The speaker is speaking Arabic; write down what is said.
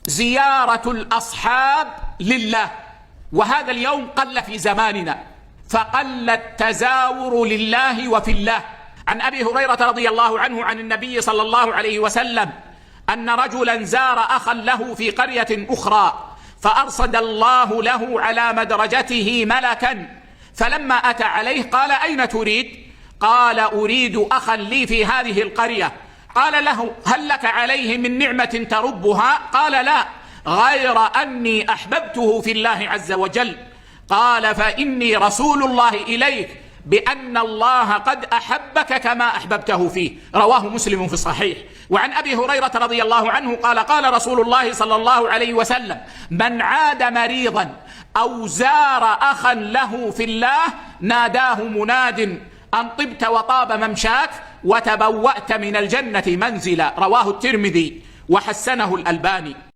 زيارة الأصحاب لله، وهذا اليوم قل في زماننا، فقل التزاور لله وفي الله. عن أبي هريرة رضي الله عنه عن النبي صلى الله عليه وسلم أن رجلا زار أخا له في قرية أخرى، فأرصد الله له على مدرجته ملكا، فلما أتى عليه قال: أين تريد؟ قال: أريد أخا لي في هذه القرية. قال له: هل لك عليه من نعمة تربها؟ قال: لا، غير أني أحببته في الله عز وجل. قال: فإني رسول الله إليك بأن الله قد أحبك كما أحببته فيه. رواه مسلم في الصحيح. وعن أبي هريرة رضي الله عنه قال: قال رسول الله صلى الله عليه وسلم: من عاد مريضا أو زار أخا له في الله ناداه مناد أن طبت وطاب ممشاك وتبوأت من الجنة منزلا. رواه الترمذي وحسنه الألباني.